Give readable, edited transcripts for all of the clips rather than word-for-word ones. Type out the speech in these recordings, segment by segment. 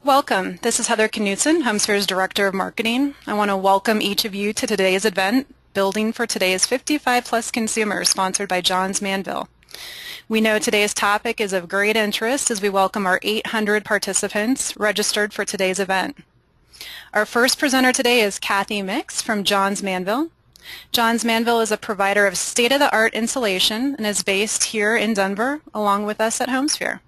Welcome. This is Heather Knutson, HomeSphere's Director of Marketing. I want to welcome each of you to today's event, Building for Today's 55 Plus Consumers, sponsored by Johns-Manville. We know today's topic is of great interest as we welcome our 800 participants registered for today's event. Our first presenter today is Kathy Mix from Johns-Manville. Johns-Manville is a provider of state-of-the-art insulation and is based here in Denver along with us at HomeSphere.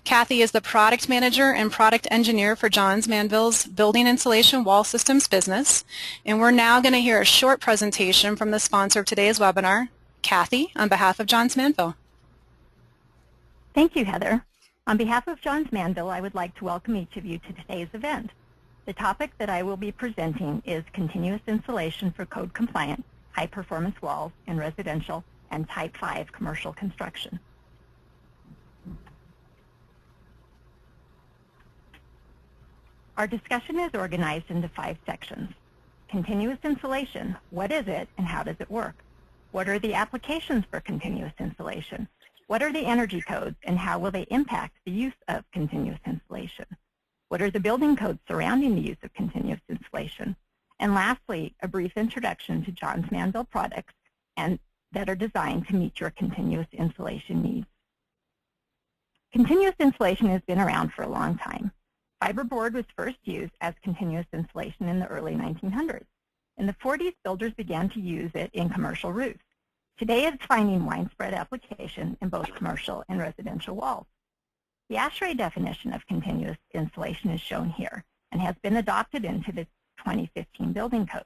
Kathy is the product manager and product engineer for Johns-Manville's building insulation wall systems business, and we're now going to hear a short presentation from the sponsor of today's webinar, Kathy, on behalf of Johns-Manville. Thank you, Heather. On behalf of Johns-Manville, I would like to welcome each of you to today's event. The topic that I will be presenting is continuous insulation for code-compliant, high-performance walls in residential and Type 5 commercial construction. Our discussion is organized into 5 sections. Continuous insulation, what is it and how does it work? What are the applications for continuous insulation? What are the energy codes and how will they impact the use of continuous insulation? What are the building codes surrounding the use of continuous insulation? And lastly, a brief introduction to Johns-Manville products that are designed to meet your continuous insulation needs. Continuous insulation has been around for a long time. Fiberboard was first used as continuous insulation in the early 1900s. In the 40s, builders began to use it in commercial roofs. Today, it's finding widespread application in both commercial and residential walls. The ASHRAE definition of continuous insulation is shown here and has been adopted into the 2015 building codes.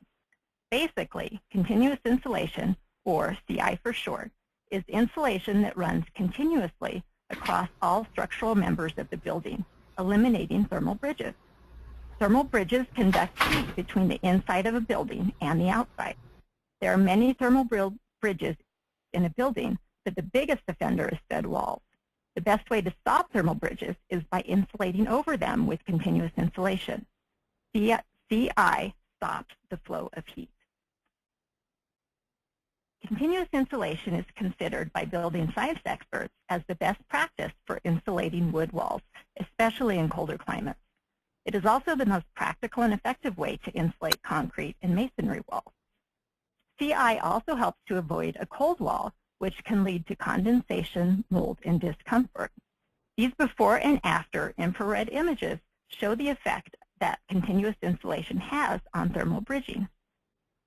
Basically, continuous insulation, or CI for short, is insulation that runs continuously across all structural members of the building, eliminating thermal bridges. Thermal bridges conduct heat between the inside of a building and the outside. There are many thermal bridges in a building, but the biggest offender is stud walls. The best way to stop thermal bridges is by insulating over them with continuous insulation. CI stops the flow of heat. Continuous insulation is considered by building science experts as the best practice for insulating wood walls, especially in colder climates. It is also the most practical and effective way to insulate concrete and masonry walls. CI also helps to avoid a cold wall, which can lead to condensation, mold, and discomfort. These before and after infrared images show the effect that continuous insulation has on thermal bridging.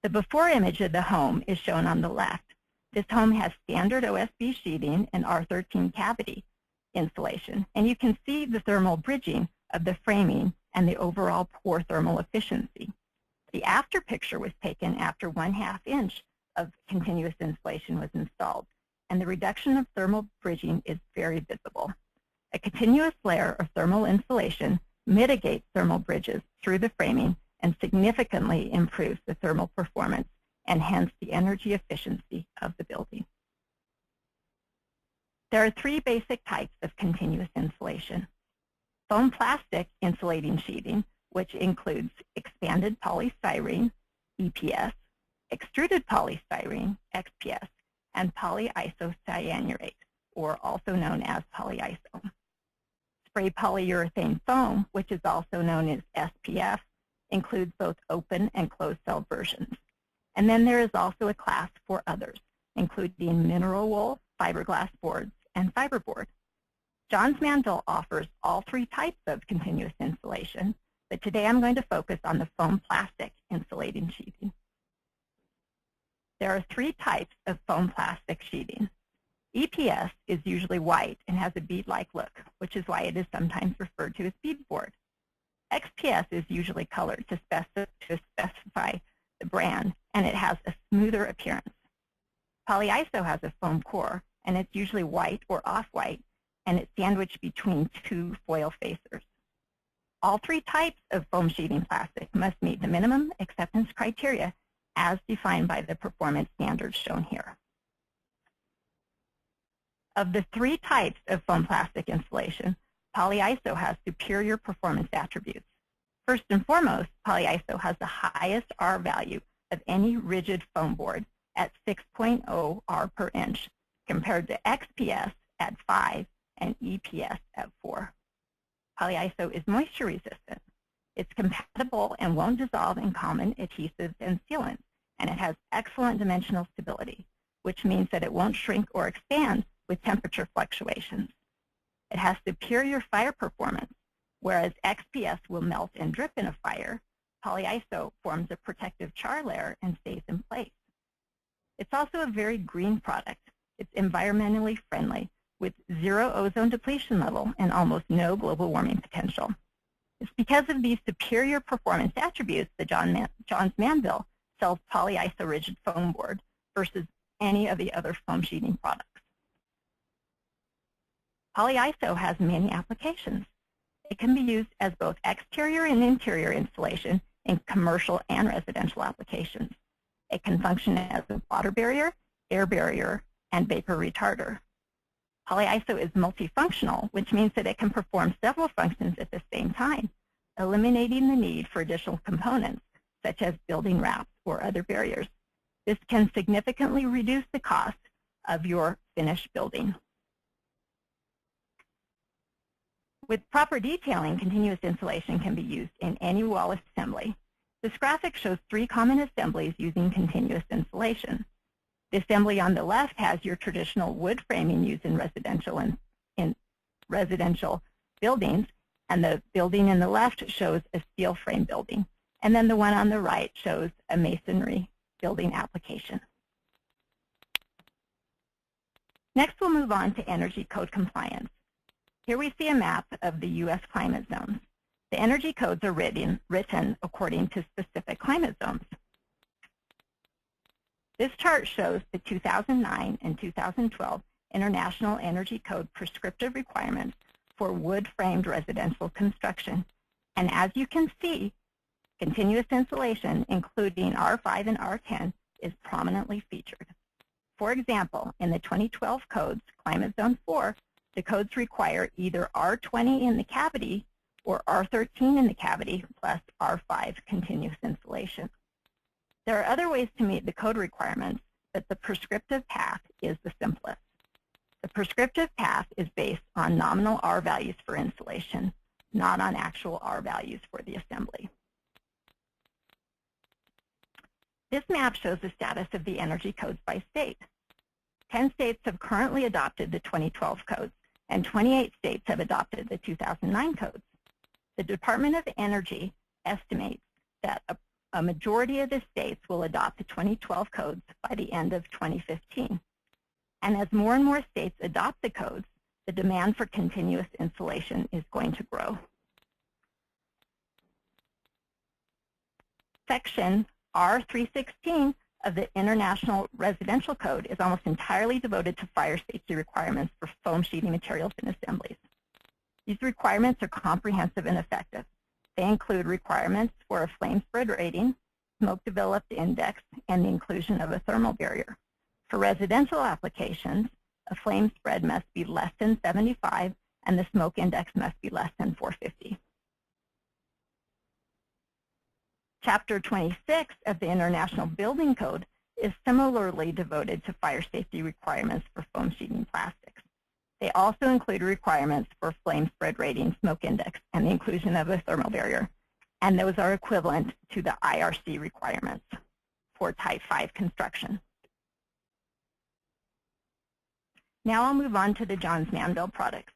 The before image of the home is shown on the left. This home has standard OSB sheathing and R13 cavity insulation, and you can see the thermal bridging of the framing and the overall poor thermal efficiency. The after picture was taken after 1/2 inch of continuous insulation was installed, and the reduction of thermal bridging is very visible. A continuous layer of thermal insulation mitigates thermal bridges through the framing and significantly improves the thermal performance and hence the energy efficiency of the building. There are 3 basic types of continuous insulation. Foam plastic insulating sheathing, which includes expanded polystyrene, EPS, extruded polystyrene, XPS, and polyiso cyanurate, or also known as polyiso. Spray polyurethane foam, which is also known as SPF, includes both open and closed cell versions. And then there is also a class for others, including mineral wool, fiberglass boards, and fiberboard. Johns-Manville offers all 3 types of continuous insulation, but today I'm going to focus on the foam plastic insulating sheathing. There are 3 types of foam plastic sheathing. EPS is usually white and has a bead-like look, which is why it is sometimes referred to as beadboard. XPS is usually colored to specify the brand, and it has a smoother appearance. Polyiso has a foam core, and it's usually white or off-white, and it's sandwiched between 2 foil facers. All 3 types of foam sheathing plastic must meet the minimum acceptance criteria as defined by the performance standards shown here. Of the 3 types of foam plastic insulation, Polyiso has superior performance attributes. First and foremost, Polyiso has the highest R value of any rigid foam board at 6.0 R per inch, compared to XPS at 5 and EPS at 4. Polyiso is moisture resistant. It's compatible and won't dissolve in common adhesives and sealants, and it has excellent dimensional stability, which means that it won't shrink or expand with temperature fluctuations. It has superior fire performance. Whereas XPS will melt and drip in a fire, Polyiso forms a protective char layer and stays in place. It's also a very green product. It's environmentally friendly with 0 ozone depletion level and almost no global warming potential. It's because of these superior performance attributes that Johns-Manville sells Polyiso rigid foam board versus any of the other foam sheeting products. Polyiso has many applications. It can be used as both exterior and interior insulation in commercial and residential applications. It can function as a water barrier, air barrier, and vapor retarder. Polyiso is multifunctional, which means that it can perform several functions at the same time, eliminating the need for additional components, such as building wraps or other barriers. This can significantly reduce the cost of your finished building. With proper detailing, continuous insulation can be used in any wall assembly. This graphic shows 3 common assemblies using continuous insulation. The assembly on the left has your traditional wood framing used in residential buildings, and the building in the left shows a steel frame building. And then the one on the right shows a masonry building application. Next, we'll move on to energy code compliance. Here we see a map of the U.S. climate zones. The energy codes are written according to specific climate zones. This chart shows the 2009 and 2012 International Energy Code prescriptive requirements for wood-framed residential construction. And as you can see, continuous insulation, including R5 and R10, is prominently featured. For example, in the 2012 codes, Climate Zone 4, the codes require either R20 in the cavity or R13 in the cavity plus R5 continuous insulation. There are other ways to meet the code requirements, but the prescriptive path is the simplest. The prescriptive path is based on nominal R values for insulation, not on actual R values for the assembly. This map shows the status of the energy codes by state. 10 states have currently adopted the 2012 codes, and 28 states have adopted the 2009 codes. The Department of Energy estimates that a majority of the states will adopt the 2012 codes by the end of 2015. And as more and more states adopt the codes, the demand for continuous insulation is going to grow. Section R316 of the International Residential Code is almost entirely devoted to fire safety requirements for foam sheeting materials and assemblies. These requirements are comprehensive and effective. They include requirements for a flame spread rating, smoke developed index, and the inclusion of a thermal barrier. For residential applications, a flame spread must be less than 75 and the smoke index must be less than 450. Chapter 26 of the International Building Code is similarly devoted to fire safety requirements for foam sheeting plastics. They also include requirements for flame spread rating, smoke index, and the inclusion of a thermal barrier. And those are equivalent to the IRC requirements for Type 5 construction. Now I'll move on to the Johns-Manville products.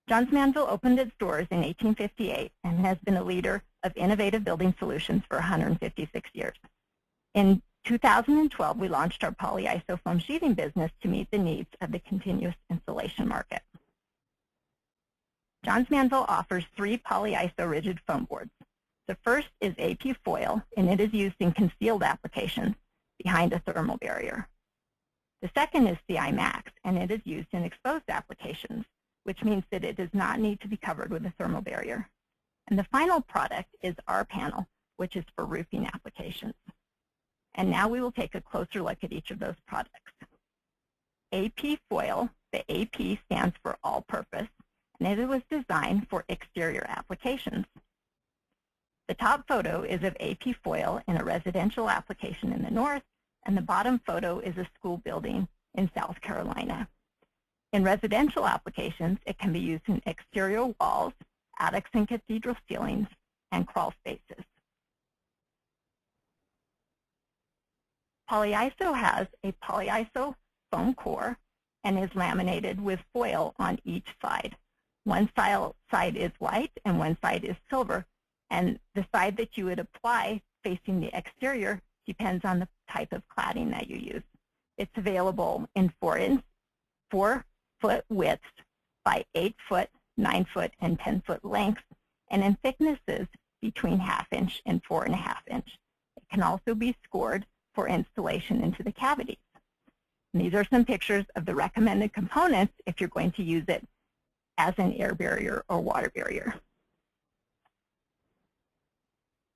Johns-Manville opened its doors in 1858 and has been a leader of innovative building solutions for 156 years. In 2012, we launched our Polyiso foam sheeting business to meet the needs of the continuous insulation market. Johns-Manville offers 3 Polyiso rigid foam boards. The first is AP foil, and it is used in concealed applications behind a thermal barrier. The second is CI Max, and it is used in exposed applications, which means that it does not need to be covered with a thermal barrier. And the final product is R panel, which is for roofing applications. And now we will take a closer look at each of those products. AP foil, the AP stands for all-purpose, and it was designed for exterior applications. The top photo is of AP foil in a residential application in the north, and the bottom photo is a school building in South Carolina. In residential applications, it can be used in exterior walls, attics and cathedral ceilings, and crawl spaces. Polyiso has a polyiso foam core and is laminated with foil on each side. One side is white and one side is silver, and the side that you would apply facing the exterior depends on the type of cladding that you use. It's available in 4-foot widths by 8-foot, 9-foot, and 10-foot lengths, and in thicknesses between 1/2 inch and 4.5 inch. It can also be scored for installation into the cavities. And these are some pictures of the recommended components if you're going to use it as an air barrier or water barrier.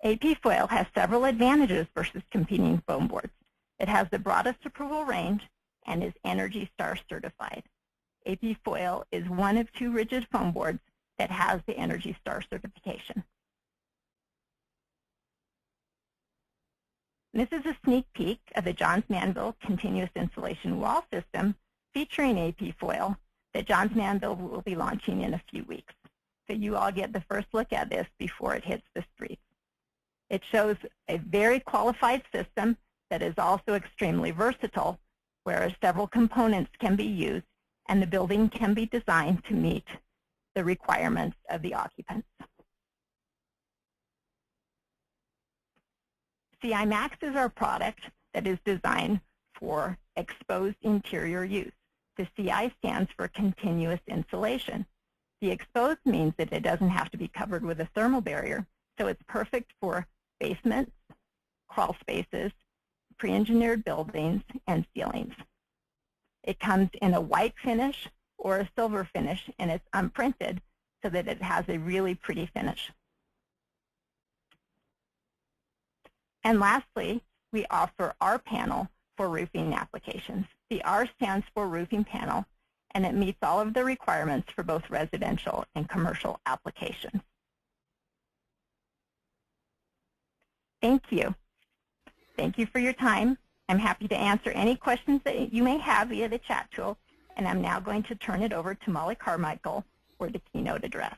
AP foil has several advantages versus competing foam boards. It has the broadest approval range and is ENERGY STAR certified. AP foil is one of 2 rigid foam boards that has the ENERGY STAR certification. This is a sneak peek of the Johns-Manville continuous insulation wall system featuring AP foil that Johns-Manville will be launching in a few weeks. So you all get the first look at this before it hits the streets. It shows a very qualified system that is also extremely versatile, whereas several components can be used and the building can be designed to meet the requirements of the occupants. CI Max is our product that is designed for exposed interior use. The CI stands for continuous insulation. The exposed means that it doesn't have to be covered with a thermal barrier, so it's perfect for basements, crawl spaces, pre-engineered buildings, and ceilings. It comes in a white finish or a silver finish, and it's unprinted so that it has a really pretty finish. And lastly, we offer R panel for roofing applications. The R stands for roofing panel, and it meets all of the requirements for both residential and commercial applications. Thank you. Thank you for your time. I'm happy to answer any questions that you may have via the chat tool, and I'm now going to turn it over to Molly Carmichael for the keynote address.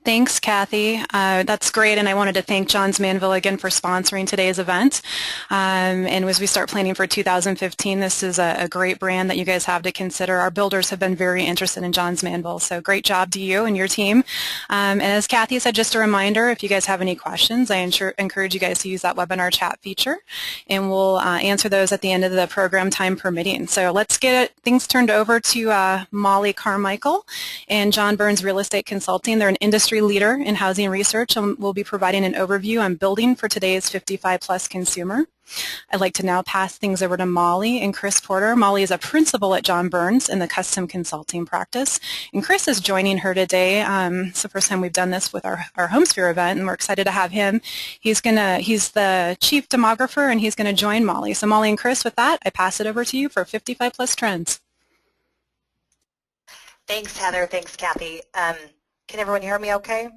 Thanks, Kathy. That's great, and I wanted to thank Johns-Manville again for sponsoring today's event. And as we start planning for 2015, this is a great brand that you guys have to consider. Our builders have been very interested in Johns-Manville, so great job to you and your team. And as Kathy said, just a reminder, if you guys have any questions, I encourage you guys to use that webinar chat feature, and we'll answer those at the end of the program, time permitting. So let's get things turned over to Molly Carmichael and John Burns Real Estate Consulting. They're an industry leader in housing research, and will be providing an overview on building for today's 55-plus consumer. I'd like to now pass things over to Molly and Chris Porter. Molly is a principal at John Burns in the custom consulting practice, and Chris is joining her today. It's the first time we've done this with our HomeSphere event, and we're excited to have him. He's the chief demographer, and he's going to join Molly. So Molly and Chris, with that, I pass it over to you for 55-plus trends. Thanks, Heather. Thanks, Kathy. Can everyone hear me okay?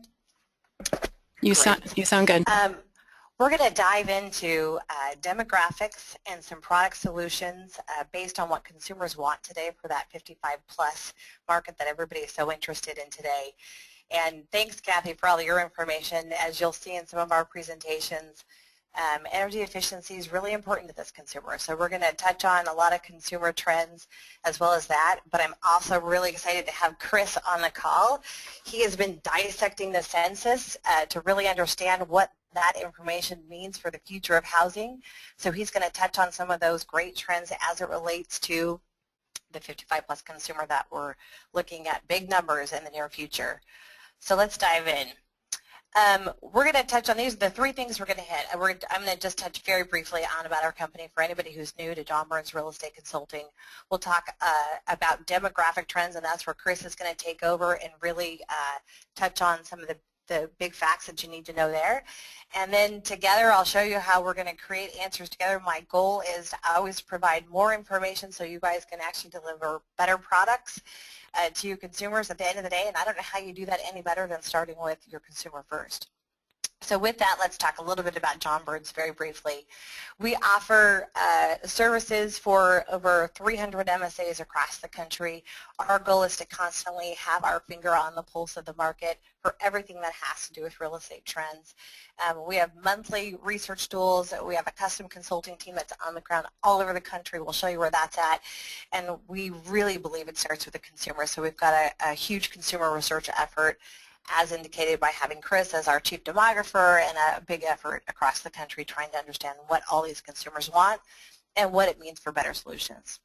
You sound good. We're going to dive into demographics and some product solutions based on what consumers want today for that 55-plus market that everybody is so interested in today. And thanks, Kathy, for all your information. As you'll see in some of our presentations, energy efficiency is really important to this consumer. So we're going to touch on a lot of consumer trends as well as that, but I'm also really excited to have Chris on the call. He has been dissecting the census to really understand what that information means for the future of housing. So he's going to touch on some of those great trends as it relates to the 55-plus consumer that we're looking at big numbers in the near future. So let's dive in. We're going to touch on these, the 3 things we're going to hit. I'm going to just touch very briefly on about our company for anybody who's new to John Burns Real Estate Consulting. We'll talk about demographic trends, and that's where Chris is going to take over and really touch on some of the big facts that you need to know there. And then together I'll show you how we're going to create answers together. My goal is to always provide more information so you guys can actually deliver better products to your consumers at the end of the day, and I don't know how you do that any better than starting with your consumer first. So with that, let's talk a little bit about John Birds very briefly. We offer services for over 300 MSAs across the country. Our goal is to constantly have our finger on the pulse of the market for everything that has to do with real estate trends. We have monthly research tools. We have a custom consulting team that's on the ground all over the country. We'll show you where that's at. And we really believe it starts with the consumer. So we've got a huge consumer research effort, as indicated by having Chris as our chief demographer, and a big effort across the country trying to understand what all these consumers want and what it means for better solutions.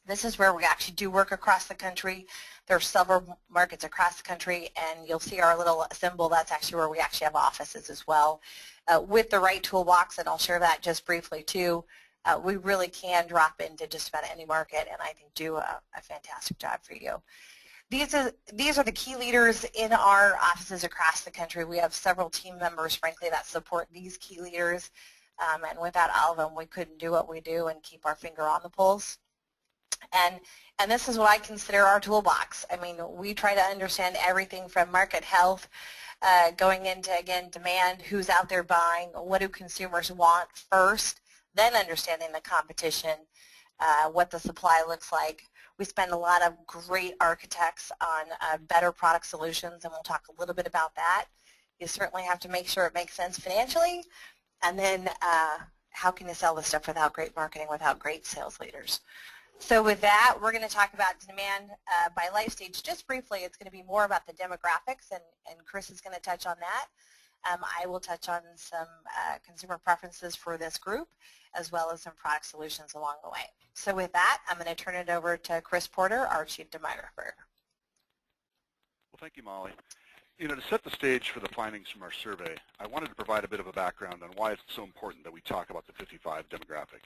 This is where we actually do work across the country. There are several markets across the country, and you'll see our little symbol. That's actually where we actually have offices as well. With the right toolbox, and I'll share that just briefly too, we really can drop into just about any market and I think do a fantastic job for you. These are the key leaders in our offices across the country. We have several team members, frankly, that support these key leaders, and without all of them, we couldn't do what we do and keep our finger on the pulse. And this is what I consider our toolbox. I mean, we try to understand everything from market health, going into, again, demand, who's out there buying, what do consumers want first, then understanding the competition, what the supply looks like. We spend a lot of great architects on better product solutions, and we'll talk a little bit about that. You certainly have to make sure it makes sense financially, and then how can you sell this stuff without great marketing, without great sales leaders? So with that, we're going to talk about demand by life stage. Just briefly, it's going to be more about the demographics, and Chris is going to touch on that. I will touch on some consumer preferences for this group, as well as some product solutions along the way. So with that, I'm going to turn it over to Chris Porter, our Chief Demographer. Well, thank you, Molly. You know, to set the stage for the findings from our survey, I wanted to provide a bit of a background on why it's so important that we talk about the 55 demographic.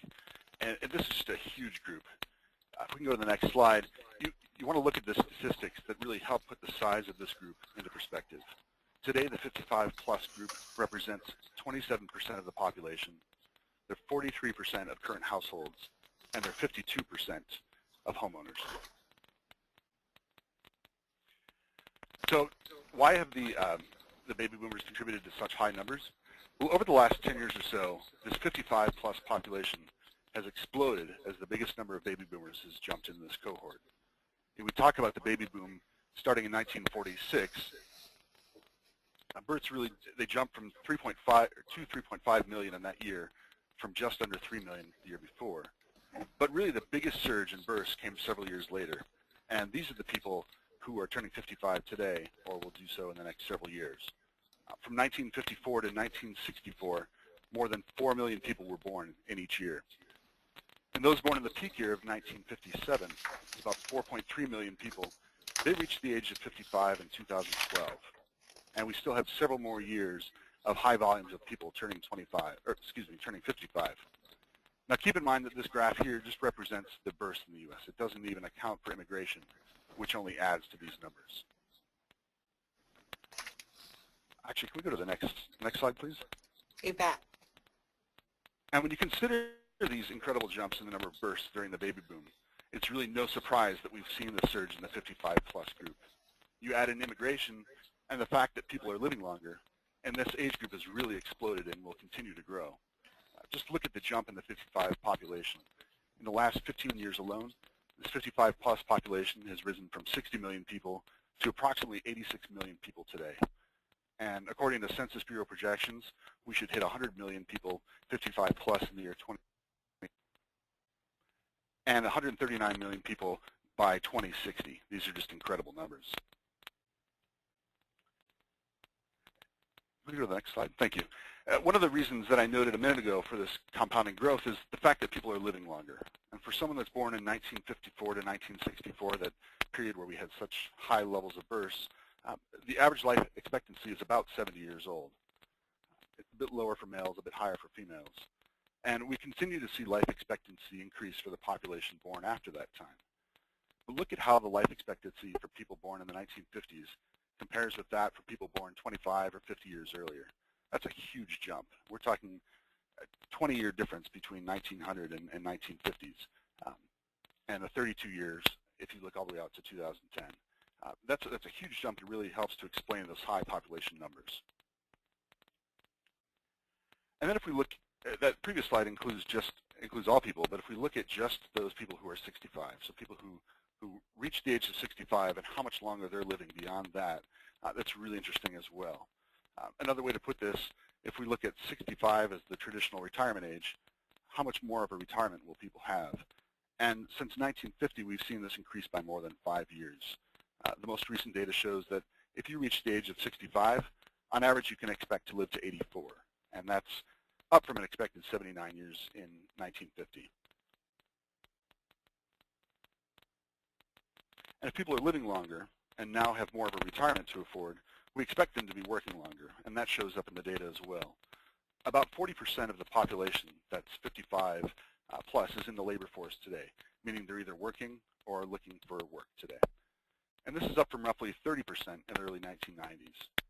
And this is just a huge group. If we can go to the next slide, you want to look at the statistics that really help put the size of this group into perspective. Today, the 55-plus group represents 27% of the population. They're 43% of current households, and they're 52% of homeowners. So why have the baby boomers contributed to such high numbers? Well, over the last 10 years or so, this 55-plus population has exploded as the biggest number of baby boomers has jumped into this cohort. If we talk about the baby boom starting in 1946, births really, they jumped from 3.5 million in that year from just under 3 million the year before. But really the biggest surge in births came several years later. And these are the people who are turning 55 today or will do so in the next several years. From 1954 to 1964, more than 4 million people were born in each year. And those born in the peak year of 1957, about 4.3 million people, they reached the age of 55 in 2012. And we still have several more years of high volumes of people turning 55. Now keep in mind that this graph here just represents the births in the U.S. It doesn't even account for immigration, which only adds to these numbers. Actually, can we go to the next slide, please? You bet. And when you consider these incredible jumps in the number of births during the baby boom, it's really no surprise that we've seen the surge in the 55-plus group. You add in immigration and the fact that people are living longer, and this age group has really exploded and will continue to grow. Just look at the jump in the 55 population. In the last 15 years alone, this 55-plus population has risen from 60 million people to approximately 86 million people today. And according to Census Bureau projections, we should hit 100 million people 55-plus in the year 2020, and 139 million people by 2060. These are just incredible numbers. Can we go to the next slide? Thank you. One of the reasons that I noted a minute ago for this compounding growth is the fact that people are living longer. And for someone that's born in 1954 to 1964, that period where we had such high levels of births, the average life expectancy is about 70 years old. It's a bit lower for males, a bit higher for females. And we continue to see life expectancy increase for the population born after that time. But look at how the life expectancy for people born in the 1950s compares with that for people born 25 or 50 years earlier. That's a huge jump. We're talking a 20-year difference between 1900 and 1950s, and the 32 years if you look all the way out to 2010. That's a huge jump. It really helps to explain those high population numbers. And then if we look, that previous slide includes all people, but if we look at just those people who are 65, so people who reach the age of 65 and how much longer they're living beyond that, that's really interesting as well. Another way to put this, if we look at 65 as the traditional retirement age, how much more of a retirement will people have? And since 1950, we've seen this increase by more than 5 years. The most recent data shows that if you reach the age of 65, on average you can expect to live to 84, and that's up from an expected 79 years in 1950. And if people are living longer and now have more of a retirement to afford, we expect them to be working longer, and that shows up in the data as well. About 40% of the population that's 55 plus is in the labor force today, meaning they're either working or looking for work today. And this is up from roughly 30% in the early 1990s.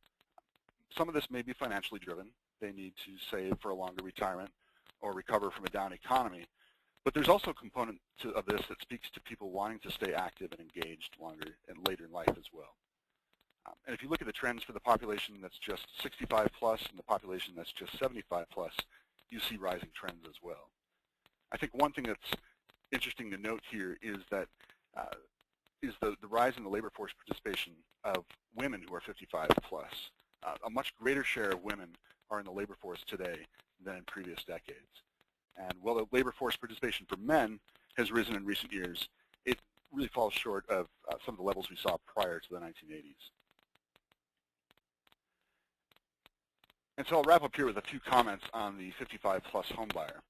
Some of this may be financially driven. They need to save for a longer retirement or recover from a down economy. But there's also a component of this that speaks to people wanting to stay active and engaged longer and later in life as well. And if you look at the trends for the population that's just 65 plus and the population that's just 75 plus, you see rising trends as well. I think one thing that's interesting to note here is that the rise in the labor force participation of women who are 55 plus. A much greater share of women are in the labor force today than in previous decades. And while the labor force participation for men has risen in recent years, it really falls short of some of the levels we saw prior to the 1980s. And so I'll wrap up here with a few comments on the 55 plus home buyer.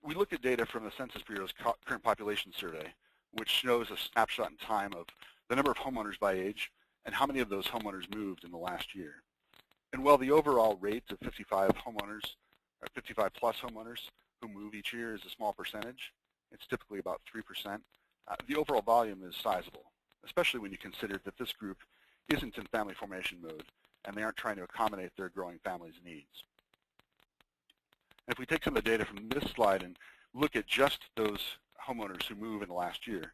We looked at data from the Census Bureau's current population survey, which shows a snapshot in time of the number of homeowners by age and how many of those homeowners moved in the last year. And while the overall rate of 55 homeowners, or 55 plus homeowners who move each year is a small percentage, it's typically about 3%, the overall volume is sizable, especially when you consider that this group isn't in family formation mode and they aren't trying to accommodate their growing family's needs. And if we take some of the data from this slide and look at just those homeowners who move in the last year,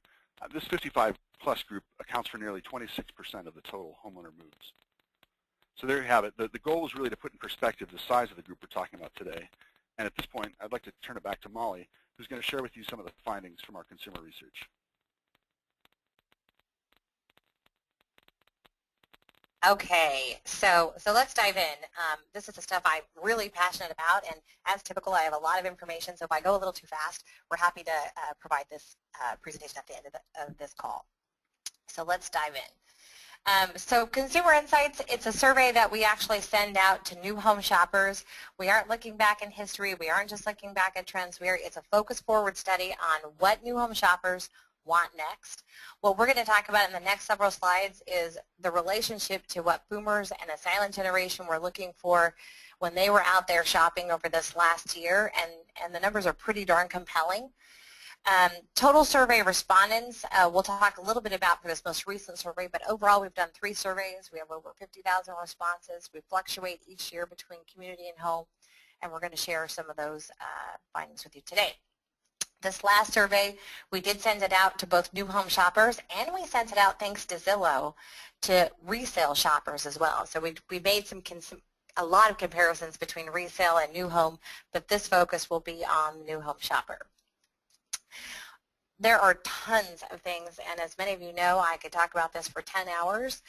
this 55 plus group accounts for nearly 26% of the total homeowner moves. So there you have it. The goal was really to put in perspective the size of the group we're talking about today. And at this point, I'd like to turn it back to Molly, who's going to share with you some of the findings from our consumer research. Okay, so let's dive in. This is the stuff I'm really passionate about, and as typical, I have a lot of information, so if I go a little too fast, we're happy to provide this presentation at the end of this call. So let's dive in. So Consumer Insights, it's a survey that we actually send out to new home shoppers. We aren't looking back in history. We aren't just looking back at trends. It's a focus-forward study on what new home shoppers want next. What we're going to talk about in the next several slides is the relationship to what boomers and the silent generation were looking for when they were out there shopping over this last year, and the numbers are pretty darn compelling. Total survey respondents, we'll talk a little bit about for this most recent survey, but overall we've done 3 surveys. We have over 50,000 responses. We fluctuate each year between community and home, and we're going to share some of those findings with you today. This last survey, we did send it out to both new home shoppers, and we sent it out, thanks to Zillow, to resale shoppers as well. So we made a lot of comparisons between resale and new home, but this focus will be on the new home shopper. There are tons of things, and as many of you know, I could talk about this for 10 hours,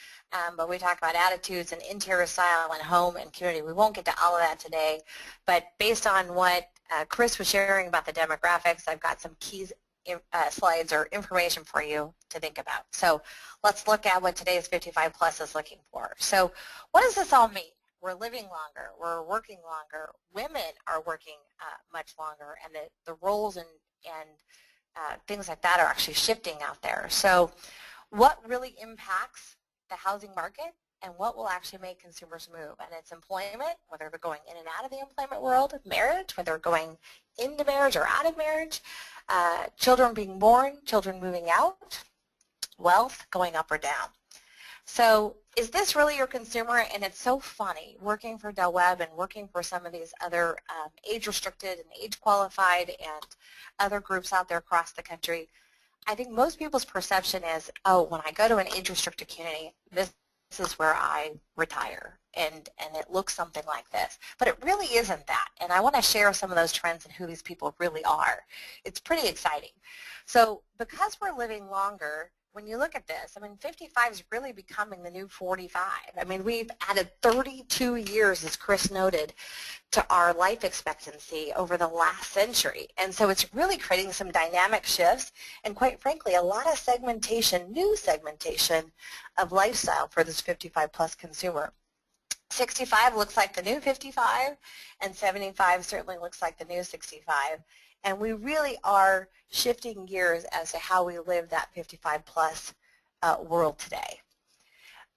but we talk about attitudes and interior style and home and community. We won't get to all of that today, but based on what Chris was sharing about the demographics, I've got some key slides or information for you to think about. So let's look at what today's 55 plus is looking for. So what does this all mean? We're living longer, we're working longer, women are working much longer, and the roles and things like that are actually shifting out there. So what really impacts the housing market and what will actually make consumers move? And it's employment, whether they're going in and out of the employment world, marriage, whether they're going into marriage or out of marriage, children being born, children moving out, wealth going up or down. So is this really your consumer? And it's so funny working for Del Webb and working for some of these other age-restricted and age-qualified and other groups out there across the country. I think most people's perception is, oh, when I go to an age-restricted community, this is where I retire, and it looks something like this. But it really isn't that, and I want to share some of those trends and who these people really are. It's pretty exciting. So because we're living longer, when you look at this, I mean, 55 is really becoming the new 45. I mean, we've added 32 years, as Chris noted, to our life expectancy over the last century. And so it's really creating some dynamic shifts and, quite frankly, a lot of segmentation, new segmentation of lifestyle for this 55-plus consumer. 65 looks like the new 55, and 75 certainly looks like the new 65. And we really are shifting gears as to how we live that 55-plus world today.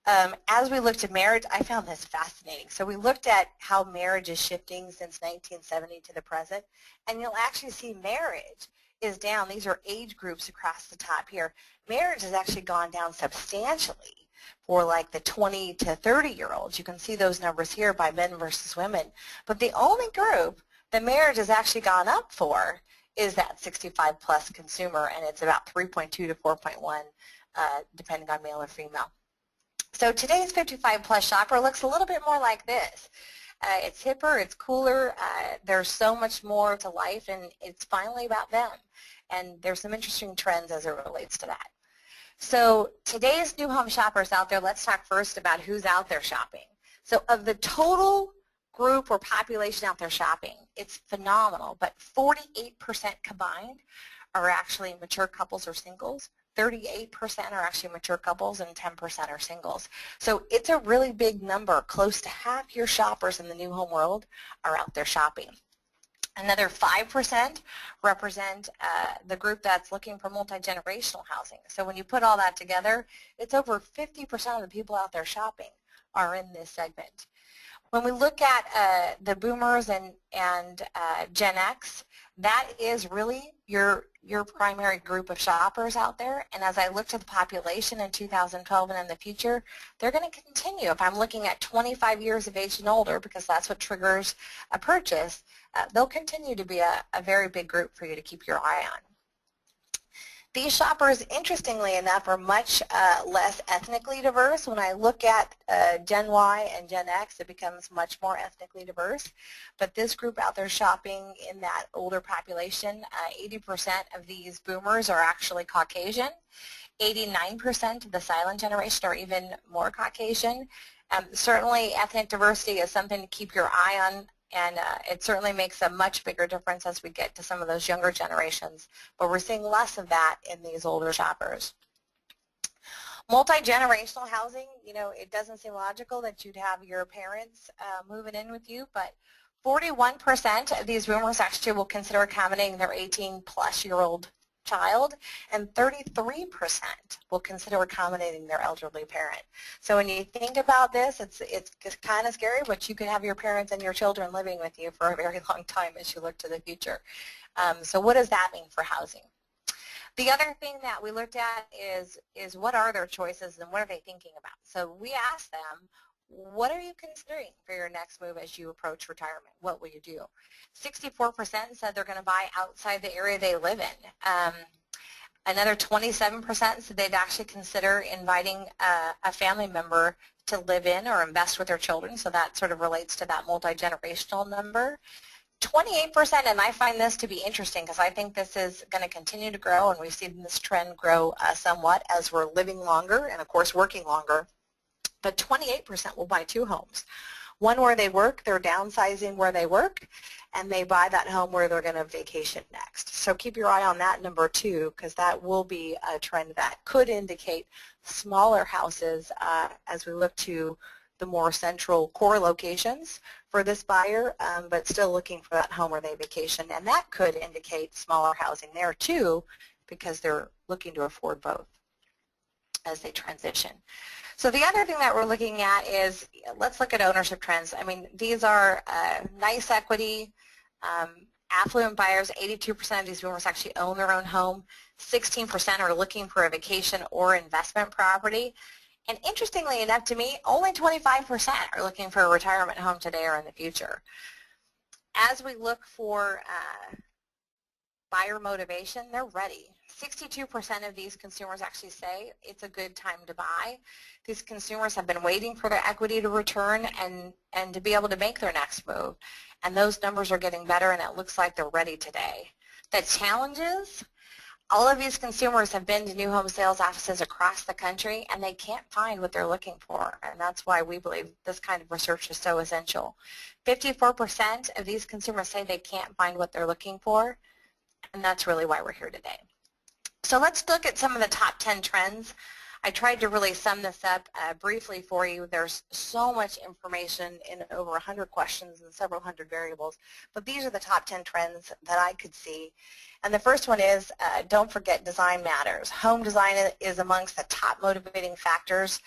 As we looked at marriage, I found this fascinating. So we looked at how marriage is shifting since 1970 to the present, and you'll actually see marriage is down. These are age groups across the top here. Marriage has actually gone down substantially for like the 20 to 30-year-olds. You can see those numbers here by men versus women. But the only group that marriage has actually gone up for is that 65-plus consumer, and it's about 3.2 to 4.1, depending on male or female. So today's 55-plus shopper looks a little bit more like this. It's hipper, it's cooler, there's so much more to life, and it's finally about them. And there's some interesting trends as it relates to that. So today's new home shoppers out there, let's talk first about who's out there shopping. So of the total group or population out there shopping, it's phenomenal, but 48% combined are actually mature couples or singles. 38% are actually mature couples, and 10% are singles. So it's a really big number. Close to half your shoppers in the new home world are out there shopping. Another 5% represent the group that's looking for multi-generational housing. So when you put all that together, it's over 50% of the people out there shopping are in this segment. When we look at the boomers and Gen X, that is really your primary group of shoppers out there. And as I look to the population in 2012 and in the future, they're going to continue. If I'm looking at 25 years of age and older, because that's what triggers a purchase, they'll continue to be a very big group for you to keep your eye on. These shoppers, interestingly enough, are much less ethnically diverse. When I look at Gen Y and Gen X, it becomes much more ethnically diverse. But this group out there shopping in that older population, 80% of these boomers are actually Caucasian. 89% of the silent generation are even more Caucasian. Certainly, ethnic diversity is something to keep your eye on. And it certainly makes a much bigger difference as we get to some of those younger generations. But we're seeing less of that in these older shoppers. Multi-generational housing, you know, it doesn't seem logical that you'd have your parents moving in with you, but 41% of these boomers actually will consider accommodating their 18-plus-year-old child, and 33% will consider accommodating their elderly parent. So when you think about this, it's kind of scary, but you can have your parents and your children living with you for a very long time as you look to the future. So what does that mean for housing? The other thing that we looked at is what are their choices and what are they thinking about? So we asked them, what are you considering for your next move as you approach retirement? What will you do? 64% said they're going to buy outside the area they live in. Another 27% said they'd actually consider inviting a family member to live in or invest with their children, so that sort of relates to that multi-generational number. 28%, and I find this to be interesting because I think this is going to continue to grow, and we've seen this trend grow somewhat as we're living longer and, of course, working longer. But 28% will buy two homes. One where they work, they're downsizing where they work, and they buy that home where they're going to vacation next. So keep your eye on that number too, because that will be a trend that could indicate smaller houses as we look to the more central core locations for this buyer, but still looking for that home where they vacation. And that could indicate smaller housing there too, because they're looking to afford both as they transition. So the other thing that we're looking at is, let's look at ownership trends. I mean, these are nice equity, affluent buyers. 82% of these boomers actually own their own home. 16% are looking for a vacation or investment property. And interestingly enough to me, only 25% are looking for a retirement home today or in the future. As we look for buyer motivation, they're ready. 62% of these consumers actually say it's a good time to buy. These consumers have been waiting for their equity to return and to be able to make their next move. And those numbers are getting better, and it looks like they're ready today. The challenges, all of these consumers have been to new home sales offices across the country, and they can't find what they're looking for, and that's why we believe this kind of research is so essential. 54% of these consumers say they can't find what they're looking for, and that's really why we're here today. So let's look at some of the top 10 trends. I tried to really sum this up briefly for you. There's so much information in over 100 questions and several hundred variables, but these are the top 10 trends that I could see. And the first one is, don't forget, design matters. Home design is amongst the top motivating factors.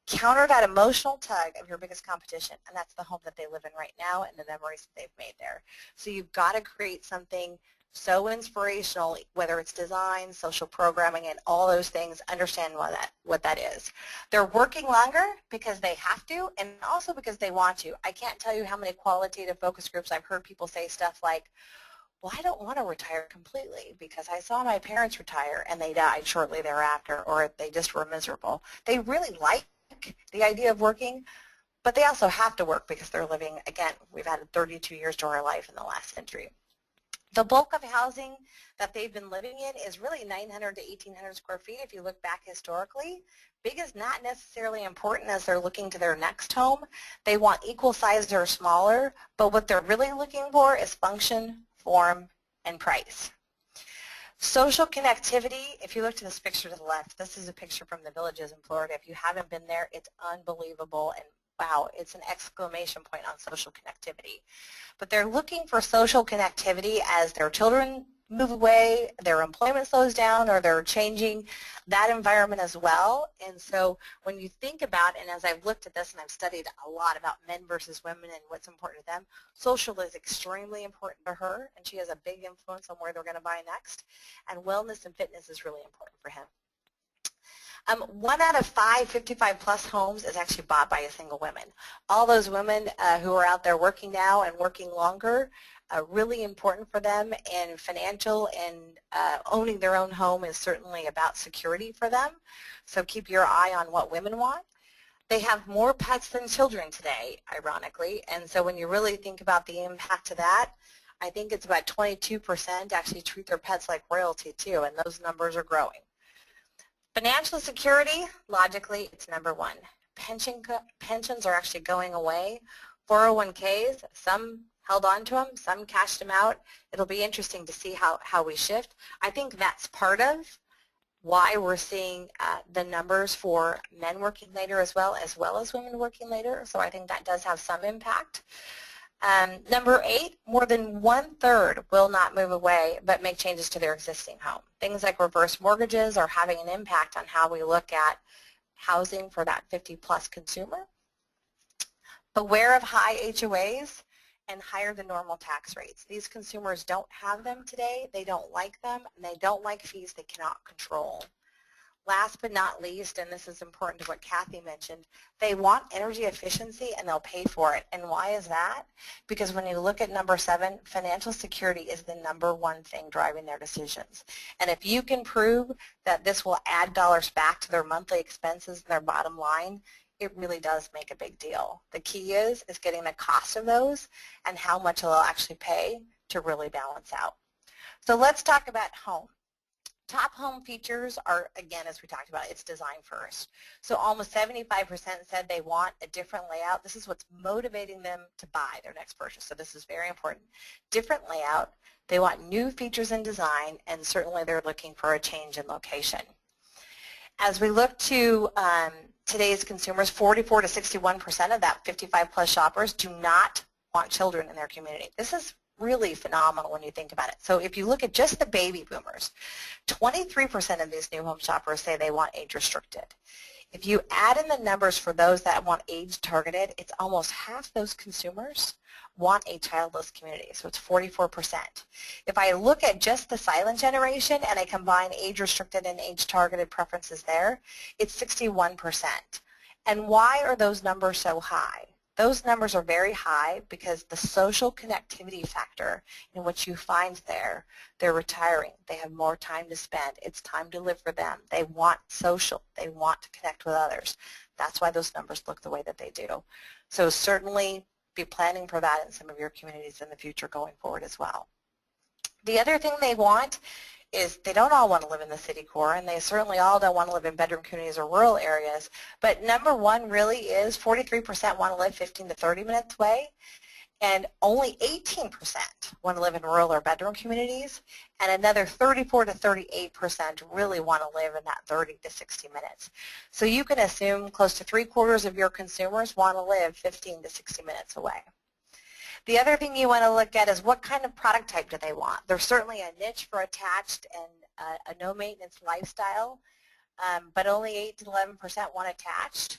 Counter that emotional tug of your biggest competition, and that's the home that they live in right now and the memories that they've made there. So you've got to create something so inspirational, whether it's design, social programming, and all those things. Understand what that is. They're working longer because they have to, and also because they want to. I can't tell you how many qualitative focus groups I've heard people say stuff like, well, I don't want to retire completely because I saw my parents retire and they died shortly thereafter, or they just were miserable. They really like the idea of working, but they also have to work because they're living, again, we've added 32 years to our life in the last century. The bulk of housing that they've been living in is really 900 to 1,800 square feet if you look back historically. Big is not necessarily important as they're looking to their next home. They want equal size or smaller, but what they're really looking for is function, form, and price. Social connectivity, if you look to this picture to the left, this is a picture from the Villages in Florida. If you haven't been there, it's unbelievable, and wow, it's an exclamation point on social connectivity. But they're looking for social connectivity as their children move away, their employment slows down, or they're changing that environment as well. And so when you think about, and as I've looked at this and I've studied a lot about men versus women and what's important to them, social is extremely important to her, and she has a big influence on where they're going to buy next. And wellness and fitness is really important for him. 1 out of 5 55-plus homes is actually bought by a single woman. All those women who are out there working now and working longer, really important for them, and financial and owning their own home is certainly about security for them. So keep your eye on what women want. They have more pets than children today, ironically, and so when you really think about the impact of that, I think it's about 22% actually treat their pets like royalty too, and those numbers are growing. Financial security, logically, it's number one. Pensions are actually going away. 401ks, some held on to them, some cashed them out. It'll be interesting to see how we shift. I think that's part of why we're seeing the numbers for men working later as well as women working later. So I think that does have some impact. Number 8, more than 1/3 will not move away but make changes to their existing home. Things like reverse mortgages are having an impact on how we look at housing for that 50-plus consumer. Beware of high HOAs and higher than normal tax rates. These consumers don't have them today, they don't like them, and they don't like fees they cannot control. Last but not least, and this is important to what Kathy mentioned, they want energy efficiency and they'll pay for it. And why is that? Because when you look at number 7, financial security is the number one thing driving their decisions. And if you can prove that this will add dollars back to their monthly expenses and their bottom line, it really does make a big deal. The key is getting the cost of those and how much they'll actually pay to really balance out. So let's talk about home. Top home features are, again, as we talked about, it's design first. So almost 75% said they want a different layout. This is what's motivating them to buy their next purchase. So this is very important. Different layout. They want new features in design, and certainly they're looking for a change in location. As we look to today's consumers, 44 to 61% of that 55-plus shoppers do not want children in their community. This is really phenomenal when you think about it. So if you look at just the baby boomers, 23% of these new home shoppers say they want age restricted. If you add in the numbers for those that want age targeted, it's almost half those consumers want a childless community, so it's 44%. If I look at just the silent generation and I combine age restricted and age targeted preferences there, it's 61%. And why are those numbers so high? those numbers are very high because the social connectivity factor in which you find there, they're retiring. They have more time to spend. It's time to live for them. They want social. They want to connect with others. That's why those numbers look the way that they do. So certainly be planning for that in some of your communities in the future going forward as well. The other thing they want is they don't all want to live in the city core, and they certainly all don't want to live in bedroom communities or rural areas. But number one really is 43% want to live 15 to 30 minutes away, and only 18% want to live in rural or bedroom communities, and another 34 to 38% really want to live in that 30 to 60 minutes. So you can assume close to 3/4 of your consumers want to live 15 to 60 minutes away. The other thing you want to look at is what kind of product type do they want. There's certainly a niche for attached and a no-maintenance lifestyle, but only 8 to 11% want attached.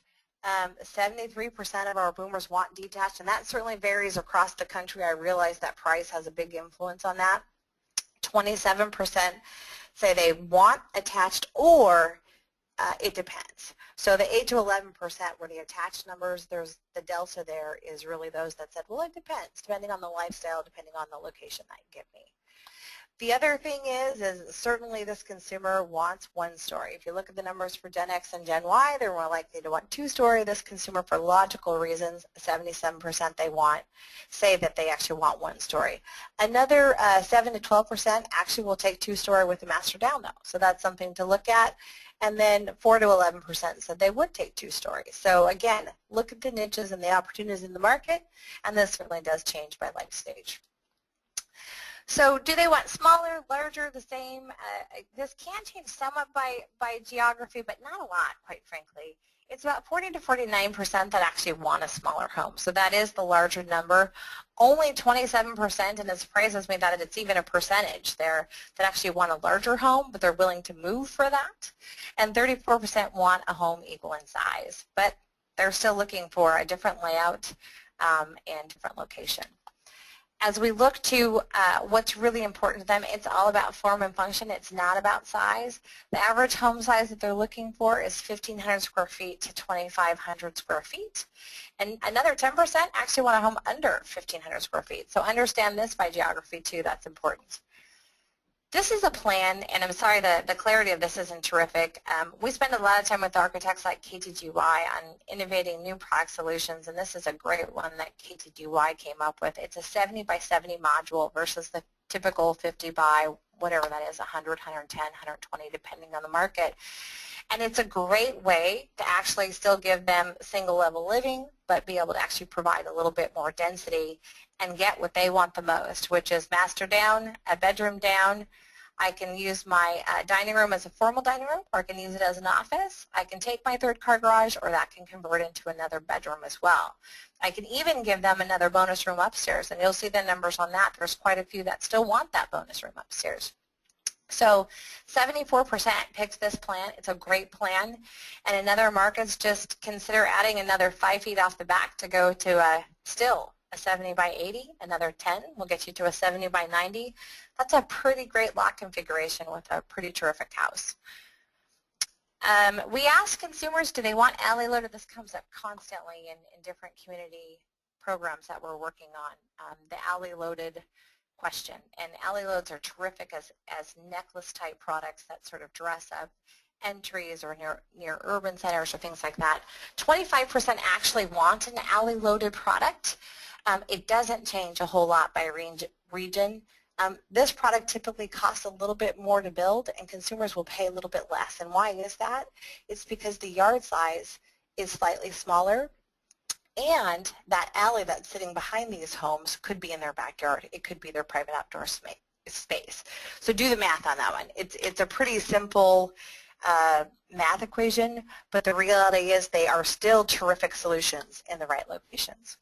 73% of our boomers want detached, and that certainly varies across the country. I realize that price has a big influence on that. 27% say they want attached or it depends. So the 8 to 11% were the attached numbers. There's the delta there is really those that said, well, it depends, depending on the lifestyle, depending on the location that you give me. The other thing is certainly this consumer wants one story. If you look at the numbers for Gen X and Gen Y, they're more likely to want two-story. This consumer, for logical reasons, 77% they want, say that they actually want one story. Another 7 to 12% actually will take two-story with a master down, though. So that's something to look at. And then 4 to 11% said they would take two stories. So again, look at the niches and the opportunities in the market, and this certainly does change by life stage. So do they want smaller, larger, the same? This can change somewhat by geography, but not a lot, quite frankly. It's about 40 to 49% that actually want a smaller home. So that is the larger number. Only 27%, and it surprises me that it's even a percentage there, that actually want a larger home, but they're willing to move for that. And 34% want a home equal in size, but they're still looking for a different layout and different location. As we look to what's really important to them, it's all about form and function. It's not about size. The average home size that they're looking for is 1,500 square feet to 2,500 square feet. And another 10% actually want a home under 1,500 square feet. So understand this by geography too. That's important. This is a plan, and I'm sorry the clarity of this isn't terrific. We spend a lot of time with architects like KTGY on innovating new product solutions, and this is a great one that KTGY came up with. It's a 70 by 70 module versus the typical 50 by whatever that is, 100, 110, 120, depending on the market. And it's a great way to actually still give them single level living, but be able to actually provide a little bit more density and get what they want the most, which is master down, a bedroom down. I can use my dining room as a formal dining room, or I can use it as an office. I can take my third car garage, or that can convert into another bedroom as well. I can even give them another bonus room upstairs, and you'll see the numbers on that. There's quite a few that still want that bonus room upstairs. So 74% picked this plan. It's a great plan. And in other markets, just consider adding another 5 feet off the back to go to still a 70 by 80. Another 10 will get you to a 70 by 90. That's a pretty great lot configuration with a pretty terrific house. We ask consumers, do they want alley loaded? This comes up constantly in different community programs that we're working on. The alley loaded question. And alley loads are terrific as necklace type products that sort of dress up entries or near urban centers or things like that. 25% actually want an alley loaded product. It doesn't change a whole lot by region. This product typically costs a little bit more to build, and consumers will pay a little bit less. And why is that? It's because the yard size is slightly smaller, and that alley that's sitting behind these homes could be in their backyard. It could be their private outdoor space. So do the math on that one. It's a pretty simple math equation, but the reality is they are still terrific solutions in the right locations.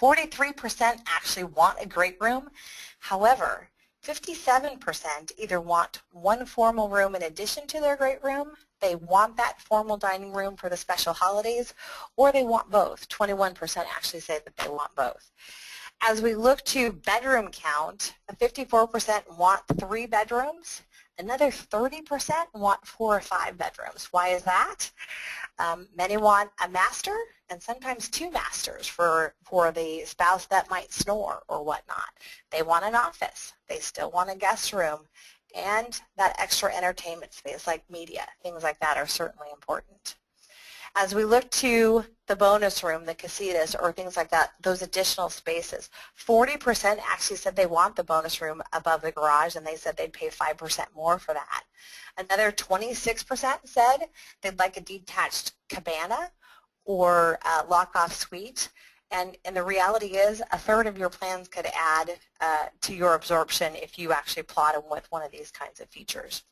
43% actually want a great room. However, 57% either want one formal room in addition to their great room, they want that formal dining room for the special holidays, or they want both. 21% actually say that they want both. As we look to bedroom count, 54% want 3 bedrooms. Another 30% want 4 or 5 bedrooms. Why is that? Many want a master, and sometimes 2 masters for the spouse that might snore or whatnot. They want an office. They still want a guest room, and that extra entertainment space like media. Things like that are certainly important. As we look to the bonus room, the casitas, or things like that, those additional spaces, 40% actually said they want the bonus room above the garage, and they said they'd pay 5% more for that. Another 26% said they'd like a detached cabana or a lock-off suite. And the reality is, a third of your plans could add to your absorption if you actually plot them with one of these kinds of features.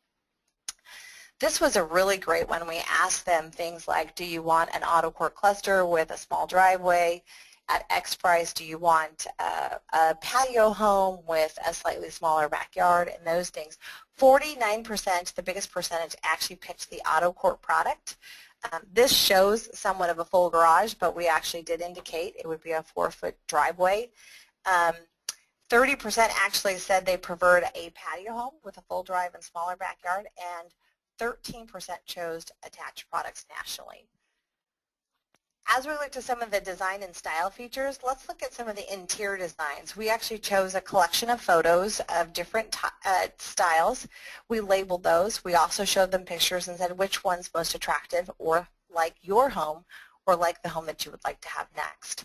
This was a really great one. We asked them things like, do you want an auto court cluster with a small driveway at X price? Do you want a patio home with a slightly smaller backyard, and those things? 49%, the biggest percentage, actually picked the auto court product. This shows somewhat of a full garage, but we actually did indicate it would be a 4-foot driveway. 30% actually said they preferred a patio home with a full drive and smaller backyard, and 13% chose attached products nationally. As we look to some of the design and style features, let's look at some of the interior designs. We actually chose a collection of photos of different styles. We labeled those. We also showed them pictures and said which one's most attractive, or like your home, or like the home that you would like to have next.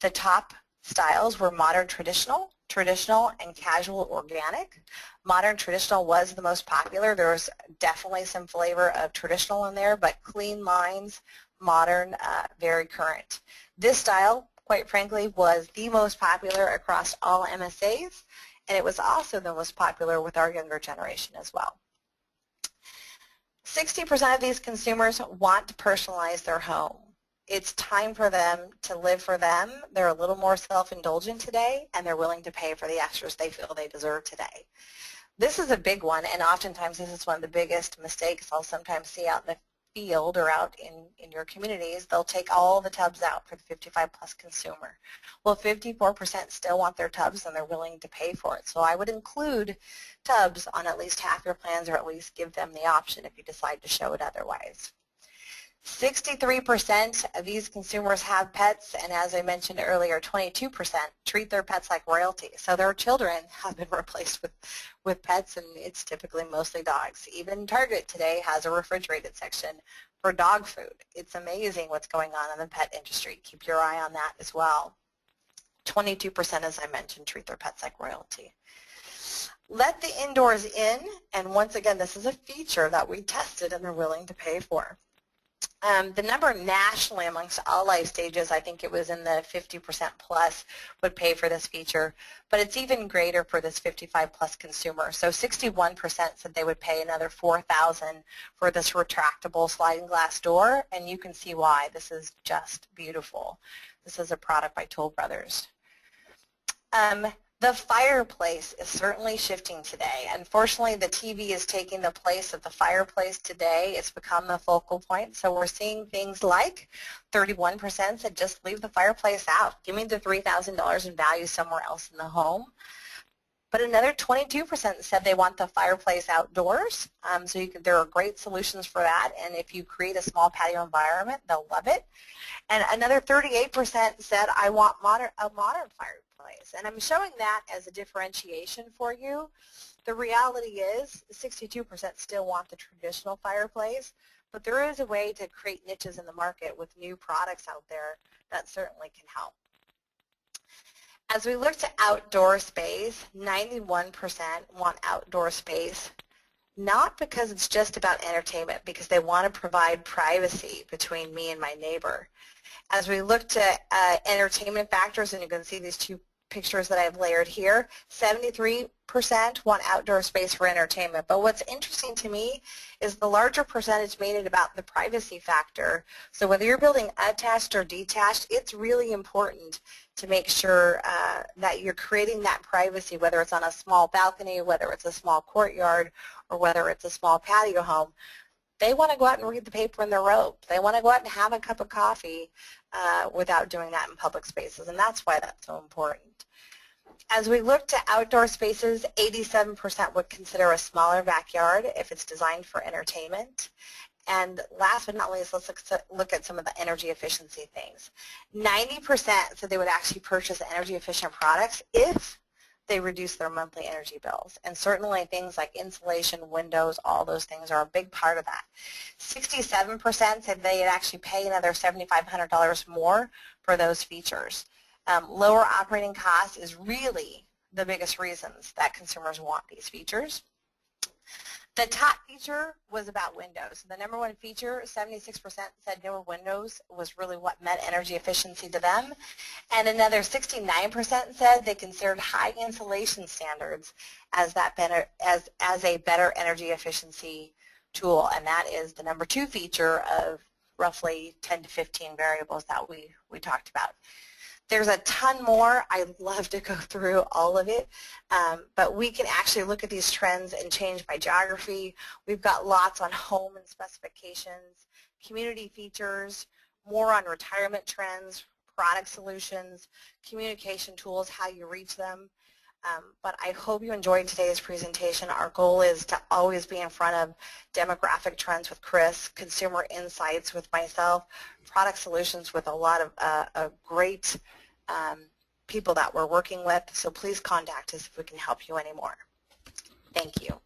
The top styles were modern traditional, and casual organic. Modern traditional was the most popular. There was definitely some flavor of traditional in there, but clean lines, modern, very current. This style, quite frankly, was the most popular across all MSAs, and it was also the most popular with our younger generation as well. 60% of these consumers want to personalize their home. It's time for them to live for them. They're a little more self-indulgent today, and they're willing to pay for the extras they feel they deserve today. This is a big one, and oftentimes this is one of the biggest mistakes I'll sometimes see out in the field or out in your communities. They'll take all the tubs out for the 55-plus consumer. Well, 54% still want their tubs, and they're willing to pay for it. So I would include tubs on at least half your plans, or at least give them the option if you decide to show it otherwise. 63% of these consumers have pets, and as I mentioned earlier, 22% treat their pets like royalty. So their children have been replaced with pets, and it's typically mostly dogs. Even Target today has a refrigerated section for dog food. It's amazing what's going on in the pet industry. Keep your eye on that as well. 22%, as I mentioned, treat their pets like royalty. Let the indoors in, and once again, this is a feature that we tested and they're willing to pay for. The number nationally amongst all life stages, I think it was in the 50% plus would pay for this feature, but it's even greater for this 55 plus consumer. So 61% said they would pay another $4,000 for this retractable sliding glass door, and you can see why. This is just beautiful. This is a product by Toll Brothers. The fireplace is certainly shifting today. Unfortunately, the TV is taking the place of the fireplace today. It's become the focal point. So we're seeing things like 31% said just leave the fireplace out. Give me the $3,000 in value somewhere else in the home. But another 22% said they want the fireplace outdoors. So there are great solutions for that. And if you create a small patio environment, they'll love it. And another 38% said I want a modern fireplace. And I'm showing that as a differentiation for you. The reality is 62% still want the traditional fireplace, but there is a way to create niches in the market with new products out there that certainly can help. As we look to outdoor space, 91% want outdoor space, not because it's just about entertainment, because they want to provide privacy between me and my neighbor. As we look to entertainment factors, and you can see these two pictures that I've layered here, 73% want outdoor space for entertainment. But what's interesting to me is the larger percentage made it about the privacy factor. So whether you're building attached or detached, it's really important to make sure that you're creating that privacy, whether it's on a small balcony, whether it's a small courtyard, or whether it's a small patio home. They want to go out and read the paper in their robe. They want to go out and have a cup of coffee without doing that in public spaces, and that's why that's so important. As we look to outdoor spaces, 87% would consider a smaller backyard if it's designed for entertainment, And last but not least, let's look at some of the energy efficiency things. 90% said they would actually purchase energy efficient products if they reduce their monthly energy bills. And certainly things like insulation, windows, all those things are a big part of that. 67% said they'd actually pay another $7,500 more for those features. Lower operating costs is really the biggest reasons that consumers want these features. The top feature was about windows. The number one feature, 76% said newer windows was really what meant energy efficiency to them. And another 69% said they considered high insulation standards as a better energy efficiency tool. And that is the number two feature of roughly 10 to 15 variables that we talked about. There's a ton more. I'd love to go through all of it, but we can actually look at these trends and change by geography. We've got lots on home and specifications, community features, more on retirement trends, product solutions, communication tools, how you reach them. But I hope you enjoyed today's presentation. Our goal is to always be in front of demographic trends with Chris, consumer insights with myself, product solutions with a lot of great people that we're working with. So please contact us if we can help you anymore. Thank you.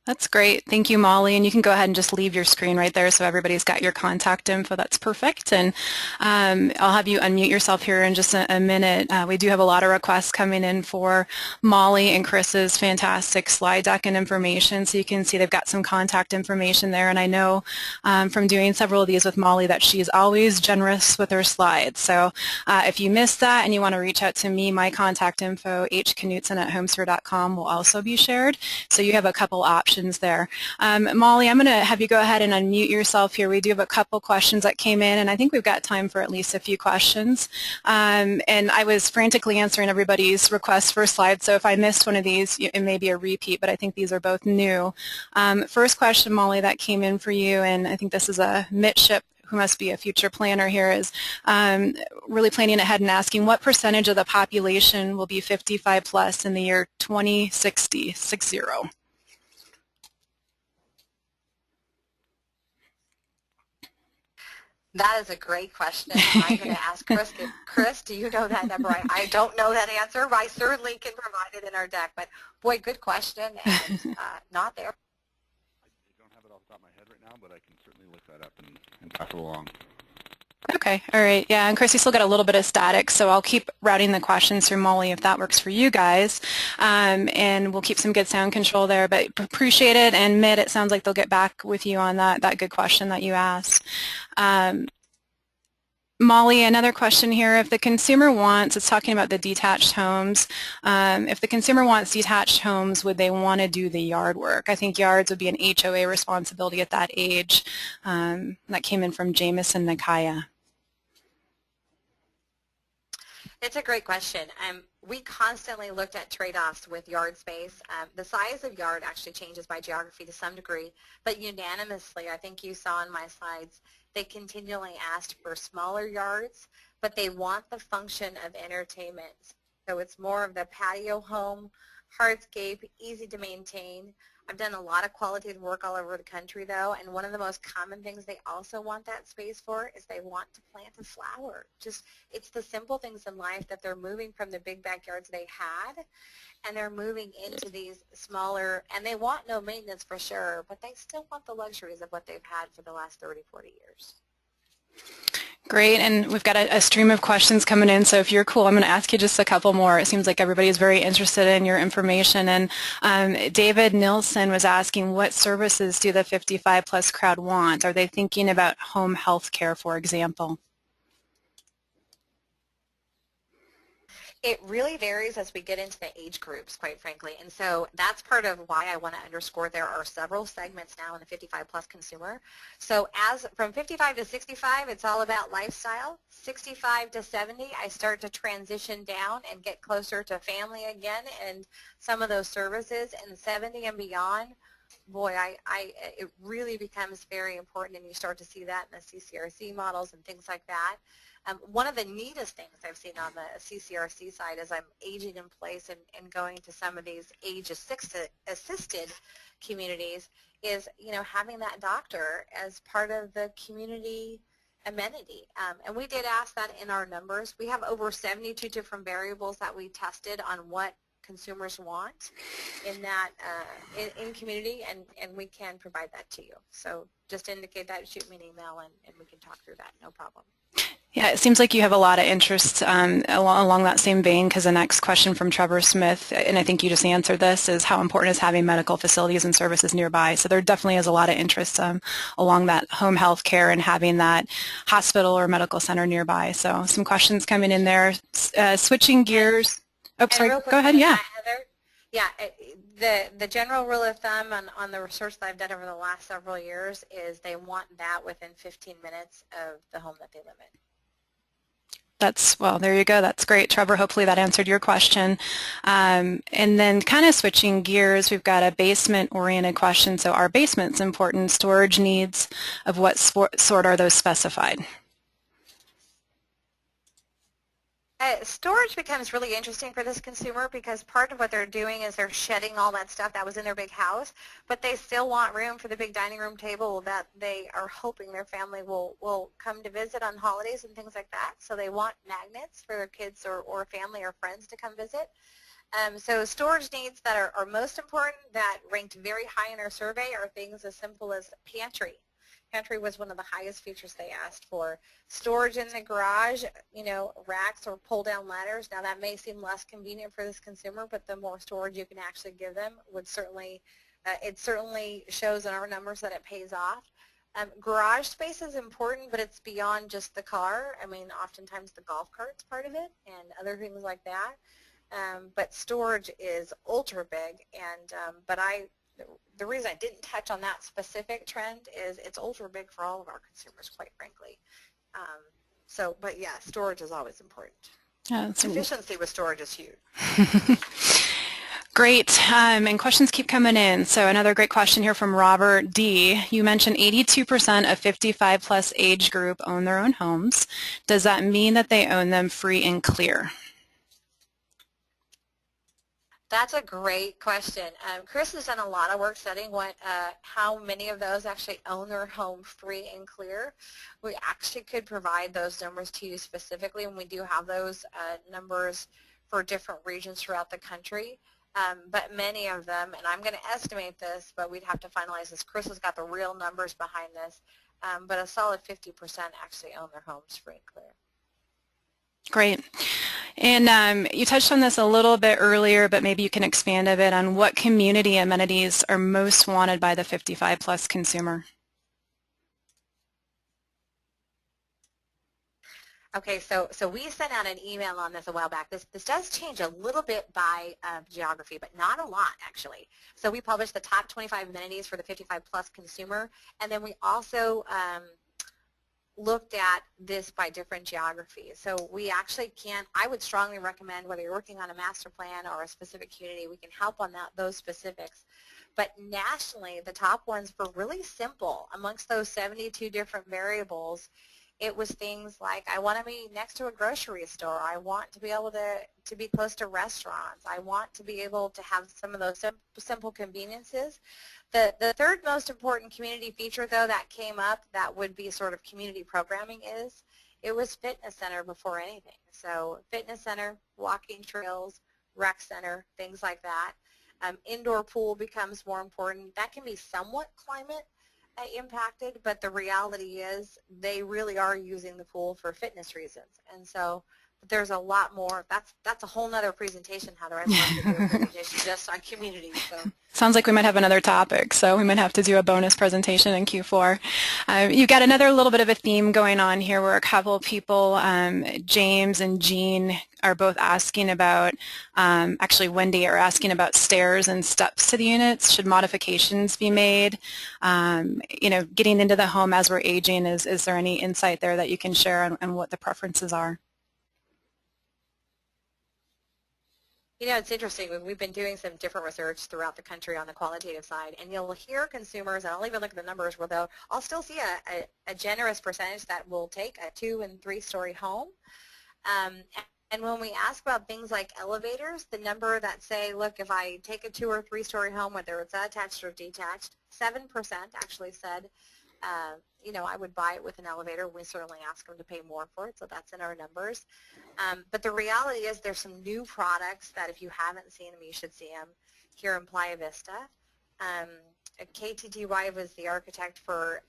That's great. Thank you, Molly. And you can go ahead and just leave your screen right there so everybody's got your contact info. That's perfect. And I'll have you unmute yourself here in just a minute. We do have a lot of requests coming in for Molly and Chris's fantastic slide deck and information. So you can see they've got some contact information there. And I know from doing several of these with Molly that she's always generous with her slides. So if you missed that and you want to reach out to me, my contact info, hknutson@homesphere.com, will also be shared. So you have a couple options there. Molly, I'm going to have you go ahead and unmute yourself here. We do have a couple questions that came in, and I think we've got time for at least a few questions. And I was frantically answering everybody's requests for slides, so if I missed one of these, it may be a repeat, but I think these are both new. First question, Molly, that came in for you, and I think this is a midship who must be a future planner here, is really planning ahead and asking what percentage of the population will be 55 plus in the year 2060, 60? That is a great question. I'm going to ask Chris. Chris, do you know that number? I don't know that answer, but I certainly can provide it in our deck. But boy, good question, and not there. I don't have it off the top of my head right now, but I can certainly look that up and pass it along. Okay, all right, yeah, and Chris, you still got a little bit of static, so I'll keep routing the questions through Molly if that works for you guys, and we'll keep some good sound control there, but appreciate it, and Mitt, it sounds like they'll get back with you on that good question that you asked. Molly, another question here. If the consumer wants, it's talking about the detached homes, if the consumer wants detached homes, would they want to do the yard work? I think yards would be an HOA responsibility at that age. That came in from Jameson Nakaya. It's a great question. We constantly looked at trade-offs with yard space. The size of yard actually changes by geography to some degree, but unanimously, I think you saw in my slides, they continually asked for smaller yards, but they want the function of entertainment. So it's more of the patio home, hardscape, easy to maintain. I've done a lot of qualitative work all over the country, though, and one of the most common things they also want that space for is they want to plant a flower. Just, it's the simple things in life that they're moving from the big backyards they had, and they're moving into these smaller, and they want no maintenance for sure, but they still want the luxuries of what they've had for the last 30, 40 years. Great, and we've got a stream of questions coming in, so if you're cool, I'm going to ask you just a couple more. It seems like everybody is very interested in your information, and David Nilsson was asking, what services do the 55-plus crowd want? Are they thinking about home health care, for example? It really varies as we get into the age groups, quite frankly, and so that's part of why I want to underscore there are several segments now in the 55-plus consumer. So as from 55 to 65, it's all about lifestyle. 65 to 70, I start to transition down and get closer to family again and some of those services, and 70 and beyond, boy, it really becomes very important, and you start to see that in the CCRC models and things like that. One of the neatest things I've seen on the CCRC side as I'm aging in place and going to some of these age-assisted communities is, having that doctor as part of the community amenity. And we did ask that in our numbers. We have over 72 different variables that we tested on what consumers want in that in community, and we can provide that to you. So just indicate that, shoot me an email, and we can talk through that, no problem. Yeah, it seems like you have a lot of interest along that same vein, because the next question from Trevor Smith, and I think you just answered this, is how important is having medical facilities and services nearby. So there definitely is a lot of interest along that home health care and having that hospital or medical center nearby. So some questions coming in there. Switching gears. Oh, sorry, go ahead. Yeah. Heather, yeah, the general rule of thumb on the research that I've done over the last several years is they want that within 15 minutes of the home that they live in. Well, there you go. That's great, Trevor. Hopefully that answered your question. And then kind of switching gears, we've got a basement-oriented question. So are basements important? Storage needs of what sort are those specified? Storage becomes really interesting for this consumer because part of what they're doing is they're shedding all that stuff that was in their big house, but they still want room for the big dining room table that they are hoping their family will come to visit on holidays and things like that. So they want magnets for their kids or family or friends to come visit. So storage needs that are most important, that ranked very high in our survey, are things as simple as pantry. Pantry was one of the highest features they asked for. Storage in the garage, racks or pull-down ladders. Now that may seem less convenient for this consumer, but the more storage you can actually give them would certainly, it certainly shows in our numbers that it pays off. Garage space is important, but it's beyond just the car. I mean, oftentimes the golf cart's part of it and other things like that. But storage is ultra big, and the reason I didn't touch on that specific trend is it's ultra big for all of our consumers, quite frankly. But yeah, storage is always important. Efficiency with storage is huge. Great, and questions keep coming in. So another great question here from Robert D. You mentioned 82% of 55 plus age group own their own homes. Does that mean that they own them free and clear? That's a great question. Chris has done a lot of work studying how many of those actually own their home free and clear. We actually could provide those numbers to you specifically, and we do have those numbers for different regions throughout the country. But many of them, and I'm going to estimate this, but we'd have to finalize this. Chris has got the real numbers behind this, but a solid 50% actually own their homes free and clear. Great. And you touched on this a little bit earlier, but maybe you can expand a bit on what community amenities are most wanted by the 55 plus consumer. Okay, so we sent out an email on this a while back. This does change a little bit by geography, but not a lot, actually. So we published the top 25 amenities for the 55 plus consumer, and then we also looked at this by different geographies. So we actually I would strongly recommend, whether you're working on a master plan or a specific community, we can help on those specifics. But nationally, the top ones were really simple. Amongst those 72 different variables, it was things like, I want to be next to a grocery store. I want to be able to be close to restaurants. I want to be able to have some of those simple conveniences. The third most important community feature, though, that came up that would be sort of community programming it was fitness center before anything. So fitness center, walking trails, rec center, things like that. Indoor pool becomes more important. That can be somewhat climate impacted, but the reality is they really are using the pool for fitness reasons. And so there's a lot more. That's a whole nother presentation, Heather. I'd love to do a presentation just on community. So. Sounds like we might have another topic, so we might have to do a bonus presentation in Q4. You've got another little bit of a theme going on here where a couple of people, James and Jean, are both asking about, actually Wendy, are asking about stairs and steps to the units. Should modifications be made? Getting into the home as we're aging, is there any insight there that you can share on what the preferences are? You know, it's interesting. We've been doing some different research throughout the country on the qualitative side, and you'll hear consumers, and I'll even look at the numbers where I'll still see a generous percentage that will take a 2- and 3-story home. And when we ask about things like elevators, the number that say, look, if I take a 2- or 3-story home, whether it's attached or detached, 7% actually said, you know, I would buy it with an elevator. We certainly ask them to pay more for it, so that's in our numbers. But the reality is there's some new products that if you haven't seen them, you should see them here in Playa Vista. KTTY was the architect for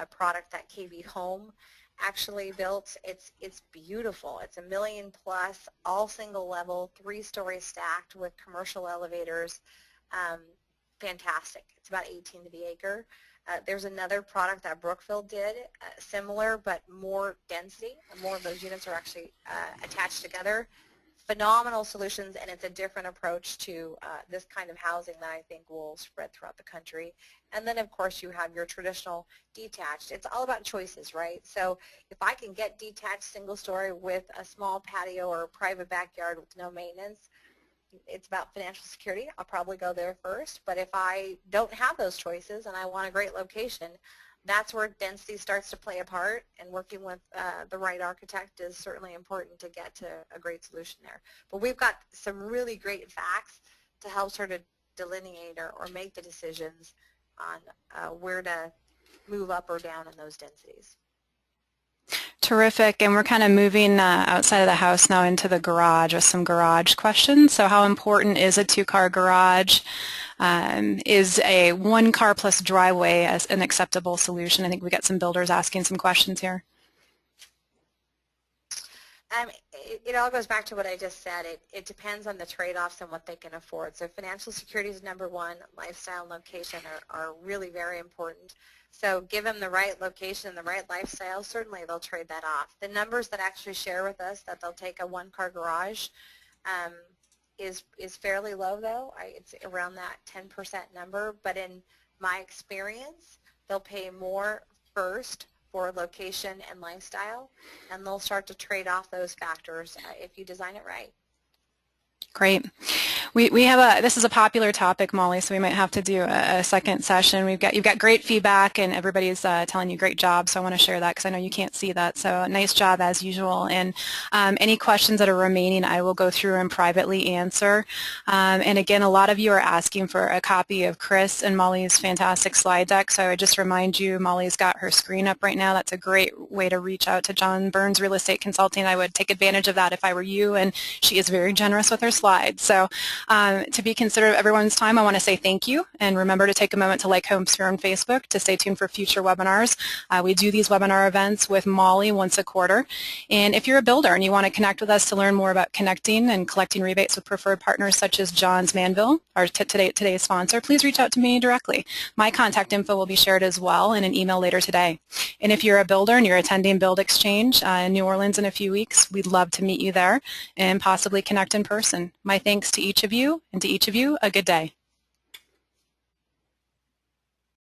a product that KV Home actually built. It's beautiful. It's $1 million plus, all single level, 3-story stacked with commercial elevators. Fantastic. It's about 18 to the acre. There's another product that Brookfield did, similar but more density. More of those units are actually attached together. Phenomenal solutions, and it's a different approach to this kind of housing that I think will spread throughout the country. And then, of course, you have your traditional detached. It's all about choices, right? So if I can get detached single-story with a small patio or a private backyard with no maintenance, it's about financial security. I'll probably go there first. But if I don't have those choices and I want a great location, that's where density starts to play a part, and working with the right architect is certainly important to get to a great solution there. But we've got some really great facts to help sort of delineate or make the decisions on where to move up or down in those densities. Terrific, and we're kind of moving outside of the house now into the garage with some garage questions. So how important is a 2-car garage? Is a 1-car plus driveway as an acceptable solution? I think we got some builders asking some questions here. It all goes back to what I just said. It depends on the trade-offs and what they can afford. So financial security is number one. Lifestyle and location are really very important. So give them the right location and the right lifestyle, certainly they'll trade that off. The numbers that actually share with us that they'll take a 1-car garage is fairly low, though. It's around that 10% number. But in my experience, they'll pay more first for location and lifestyle, and they'll start to trade off those factors if you design it right. Great. We have this is a popular topic, Molly, so we might have to do a second session. You've got great feedback, and everybody's telling you great job, so I want to share that because I know you can't see that. So nice job as usual. And any questions that are remaining, I will go through and privately answer. And again, a lot of you are asking for a copy of Chris and Molly's fantastic slide deck. So I would just remind you, Molly's got her screen up right now. That's a great way to reach out to John Burns Real Estate Consulting. I would take advantage of that if I were you, and she is very generous with her slides. So to be considerate of everyone's time, I want to say thank you, and remember to take a moment to like HomeSphere on Facebook to stay tuned for future webinars. We do these webinar events with Molly once a quarter, and if you're a builder and you want to connect with us to learn more about connecting and collecting rebates with preferred partners such as Johns-Manville, our today's sponsor, please reach out to me directly. My contact info will be shared as well in an email later today. And if you're a builder and you're attending Build Exchange in New Orleans in a few weeks, we'd love to meet you there and possibly connect in person. My thanks to each of you, and to each of you, a good day.